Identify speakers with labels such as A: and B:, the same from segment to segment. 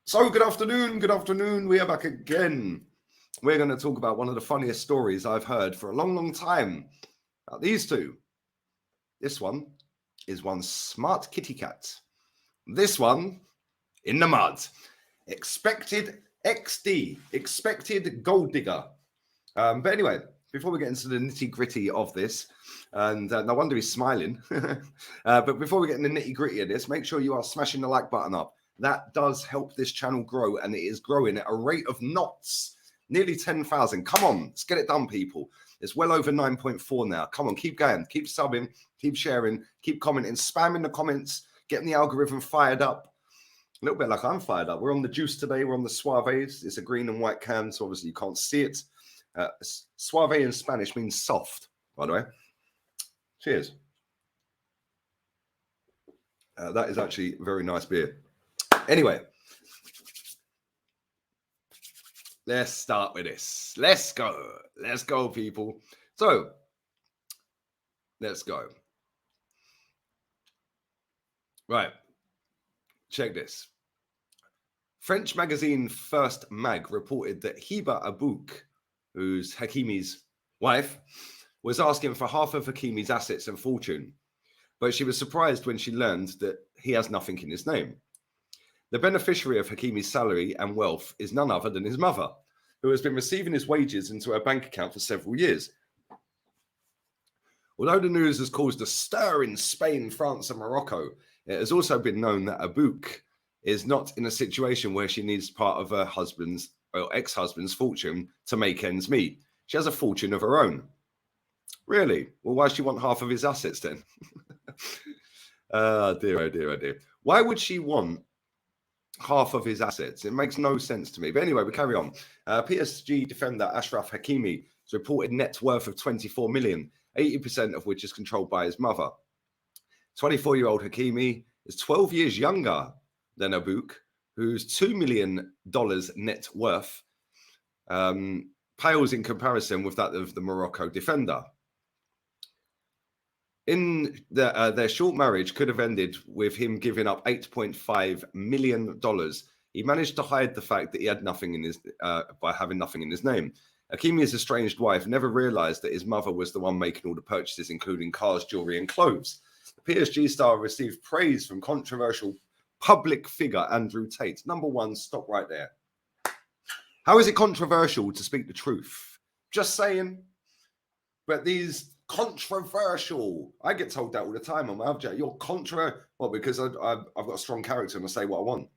A: So good afternoon. We are back again. We're going to talk about one of the funniest stories I've heard for a long time. About these two. This one is one smart kitty cat. This one in the mud. Expected XD, expected gold digger. But anyway, before we get into the nitty gritty of this, and no wonder he's smiling. But before we get in the nitty gritty of this, make sure you are smashing the like button up. That does help this channel grow, and it is growing at a rate of knots. Nearly 10,000. Come on, let's get it done, people. It's well over 9.4 now. Come on, keep going. Keep subbing, keep sharing, keep commenting, spamming the comments, getting the algorithm fired up. A little bit like I'm fired up. We're on the juice today. We're on the Suaves. It's a green and white can, so obviously you can't see it. Suave in Spanish means soft, by the way. Cheers. That is actually very nice beer. Anyway, let's start with this. Let's go, people. So, let's go. Right, check this. French magazine First Mag reported that Hiba Abouk, who's Hakimi's wife, was asking for half of Hakimi's assets and fortune, but she was surprised when she learned that he has nothing in his name. The beneficiary of Hakimi's salary and wealth is none other than his mother, who has been receiving his wages into her bank account for several years. Although the news has caused a stir in Spain, France, and Morocco, it has also been known that Abouk is not in a situation where she needs part of her husband's or ex-husband's fortune to make ends meet. She has a fortune of her own. Really? Well, why does she want half of his assets then? Oh dear. Why would she want half of his assets? It makes no sense to me. But anyway, we carry on. PSG defender ACHRAF HAKIMI's reported net worth of 24 million, 80% of which is controlled by his mother. 24-year-old Hakimi is 12 years younger than Abouk, whose $2 million net worth pales in comparison with that of the Morocco defender. In their short marriage could have ended with him giving up $8.5 million. He managed to hide the fact that he had nothing in his by having nothing in his name. Hakimi's estranged wife never realized that his mother was the one making all the purchases, including cars, jewelry, and clothes. The PSG star received praise from controversial public figure Andrew Tate. Number one, stop right there. How is it controversial to speak the truth? Just saying. But these controversial, I get told that all the time on my object. You're well, because I've got a strong character and I say what I want.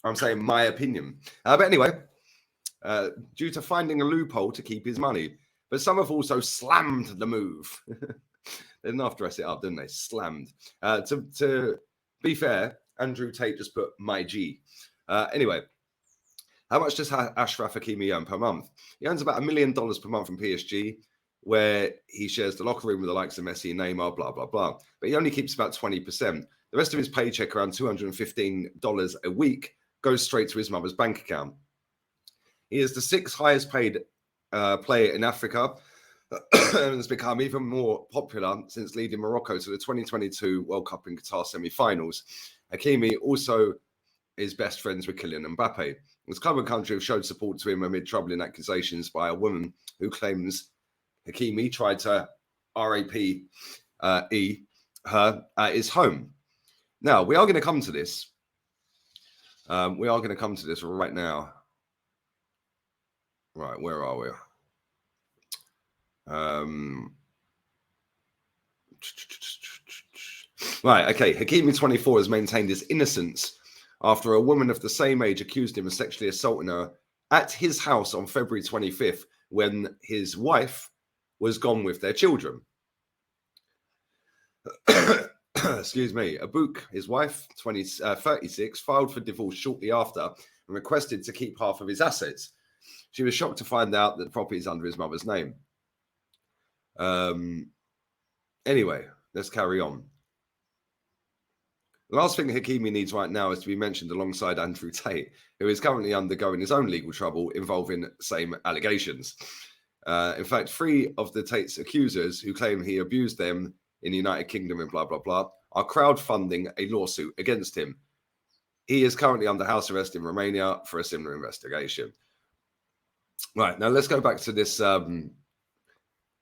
A: I'm saying my opinion. But anyway, due to finding a loophole to keep his money. But some have also slammed the move. They didn't have to dress it up, didn't they? Slammed. To be fair, Andrew Tate just put my G. Anyway, how much does ACHRAF HAKIMI earn per month? He earns about $1 million per month from PSG, where he shares the locker room with the likes of Messi and Neymar, blah, blah, blah. But he only keeps about 20%. The rest of his paycheck, around $215 a week, goes straight to his mother's bank account. He is the 6th highest paid player in Africa and has become even more popular since leading Morocco to the 2022 World Cup in Qatar semi-finals. Hakimi also is best friends with Kylian Mbappe. His club and country have showed support to him amid troubling accusations by a woman who claims Hakimi tried to rape her at his home. Now, we are going to come to this. We are going to come to this right now. Right, where are we? Right, okay. Hakimi, 24, has maintained his innocence after a woman of the same age accused him of sexually assaulting her at his house on February 25th when his wife was gone with their children. Excuse me. Abouk, his wife, 36, filed for divorce shortly after and requested to keep half of his assets. She was shocked to find out that the property is under his mother's name. Anyway, let's carry on. The last thing Hakimi needs right now is to be mentioned alongside Andrew Tate, who is currently undergoing his own legal trouble involving same allegations. In fact, 3 of the Tate's accusers who claim he abused them in the United Kingdom and blah, blah, blah, are crowdfunding a lawsuit against him. He is currently under house arrest in Romania for a similar investigation. Right, now let's go back to this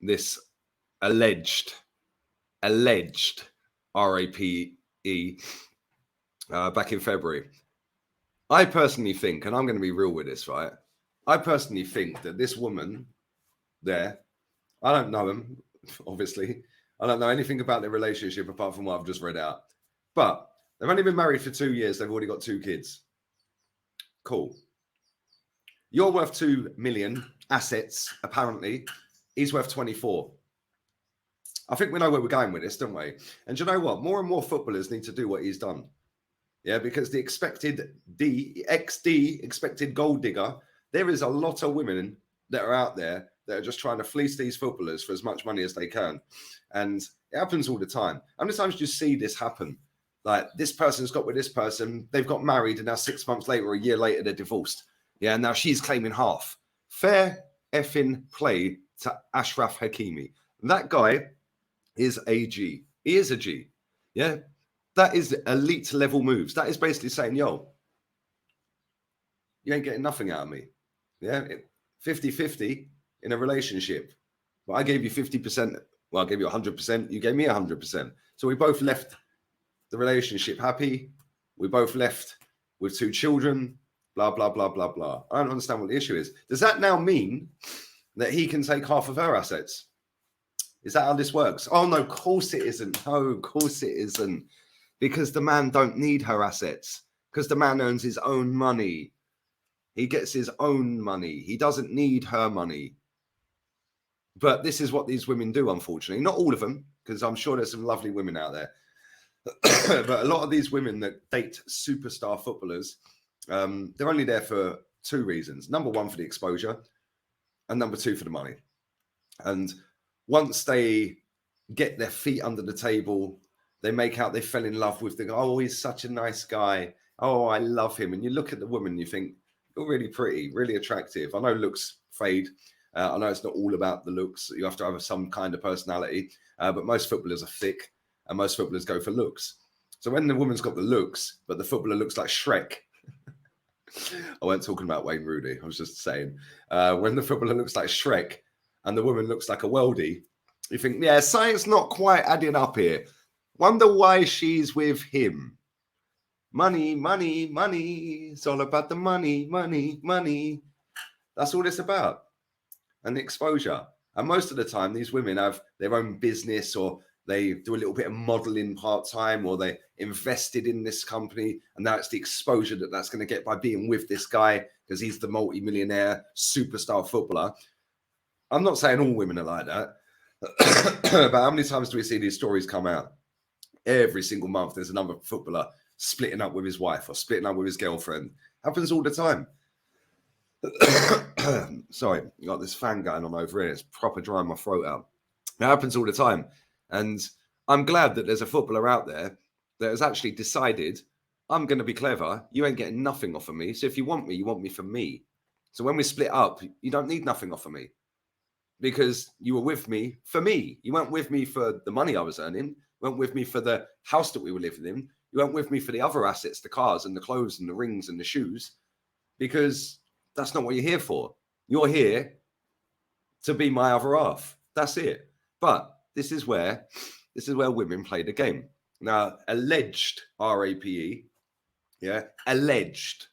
A: this alleged RAPE back in February. I personally think, and I'm going to be real with this, right? I personally think that this woman there, I don't know him, obviously. I don't know anything about their relationship apart from what I've just read out. But they've only been married for 2 years. They've already got 2 kids. Cool. You're worth 2 million assets, apparently. He's worth 24. I think we know where we're going with this, don't we? And do you know what? More and more footballers need to do what he's done. Yeah, because the expected gold digger, there is a lot of women that are out there that are just trying to fleece these footballers for as much money as they can. And it happens all the time. How many times do you see this happen? Like, this person's got with this person, they've got married, and now 6 months later or a year later, they're divorced. Yeah, and now she's claiming half. Fair effing play to ACHRAF HAKIMI. That guy is a G. He is a G. Yeah. That is elite level moves. That is basically saying, yo, you ain't getting nothing out of me. Yeah. 50-50 in a relationship. But I gave you 50%. Well, I gave you 100%. You gave me 100%. So we both left the relationship happy. We both left with 2 children. Blah, blah, blah, blah, blah. I don't understand what the issue is. Does that now mean that he can take half of her assets? Is that how this works? Oh, no, of course it isn't. No, of course it isn't. Because the man don't need her assets. Because the man earns his own money. He gets his own money. He doesn't need her money. But this is what these women do, unfortunately. Not all of them, because I'm sure there's some lovely women out there. But a lot of these women that date superstar footballers, they're only there for 2 reasons. Number 1, for the exposure. And number 2, for the money. And once they get their feet under the table, they make out they fell in love with the guy. Oh, he's such a nice guy. Oh, I love him. And you look at the woman, you think, you're really pretty, really attractive. I know looks fade. I know it's not all about the looks. You have to have some kind of personality. But most footballers are thick, and most footballers go for looks. So when the woman's got the looks, but the footballer looks like Shrek. I weren't talking about Wayne Rooney. I was just saying, when the footballer looks like Shrek and the woman looks like a weldie, you think, yeah, science not quite adding up here. Wonder why she's with him. Money, money, money. It's all about the money, money, money. That's all it's about. And the exposure. And most of the time, these women have their own business, or they do a little bit of modeling part-time, or they invested in this company. And now it's the exposure that that's going to get by being with this guy because he's the multi-millionaire superstar footballer. I'm not saying all women are like that. But how many times do we see these stories come out? Every single month, there's another footballer splitting up with his wife or splitting up with his girlfriend. Happens all the time. Sorry, you got this fan going on over here. It's proper drying my throat out. It happens all the time. And I'm glad that there's a footballer out there that has actually decided, I'm going to be clever. You ain't getting nothing off of me. So if you want me for me. So when we split up, you don't need nothing off of me. Because you were with me for me. You weren't with me for the money I was earning. You weren't with me for the house that we were living in. You weren't with me for the other assets, the cars and the clothes and the rings and the shoes, because that's not what you're here for. You're here to be my other half. That's it. But this is where women play the game. Now, alleged RAPE, yeah, alleged.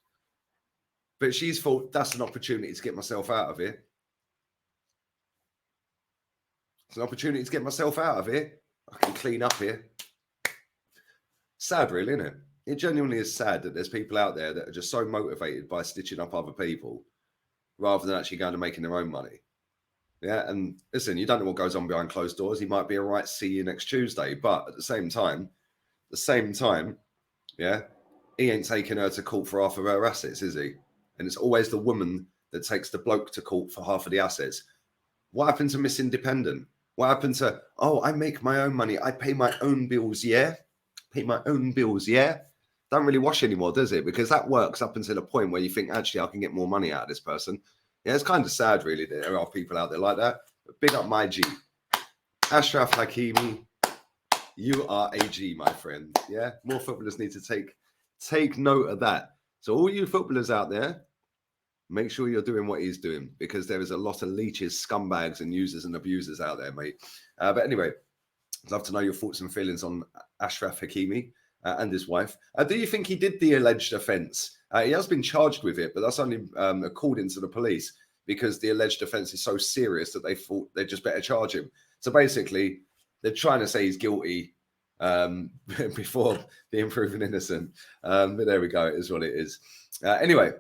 A: But she's thought, that's an opportunity to get myself out of here. It's an opportunity to get myself out of here. I can clean up here. Sad, really, isn't it? It genuinely is sad that there's people out there that are just so motivated by stitching up other people rather than actually going to making their own money. Yeah, and listen, you don't know what goes on behind closed doors. He might be all right, see you next Tuesday. But at the same time, yeah, he ain't taking her to court for half of her assets, is he? And it's always the woman that takes the bloke to court for half of the assets. What happened to Miss Independent? What happened to, oh, I make my own money. I pay my own bills, yeah? Pay my own bills, yeah? Don't really wash anymore, does it? Because that works up until a point where you think, actually, I can get more money out of this person. Yeah, it's kind of sad, really, that there are people out there like that. But big up my G. ACHRAF HAKIMI, you are a G, my friend. Yeah, more footballers need to take Take note of that. So all you footballers out there, make sure you're doing what he's doing, because there is a lot of leeches, scumbags, and users and abusers out there, mate. But anyway, I'd love to know your thoughts and feelings on ACHRAF Hakimi and his wife. Do you think he did the alleged offence? He has been charged with it, but that's only according to the police, because the alleged offence is so serious that they thought they just better charge him. So basically, they're trying to say he's guilty before being proven innocent. But there we go. It is what it is. Anyway,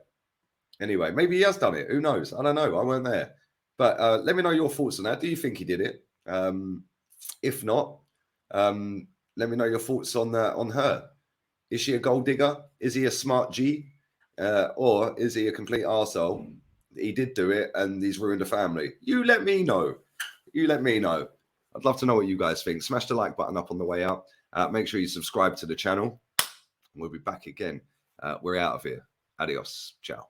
A: maybe he has done it. Who knows? I don't know. I weren't there. But let me know your thoughts on that. Do you think he did it? If not, let me know your thoughts on her. Is she a gold digger? Is he a smart G? Or is he a complete arsehole? He did do it and he's ruined a family. You let me know. You let me know. I'd love to know what you guys think. Smash the like button up on the way out. Make sure you subscribe to the channel. We'll be back again. We're out of here. Adios. Ciao.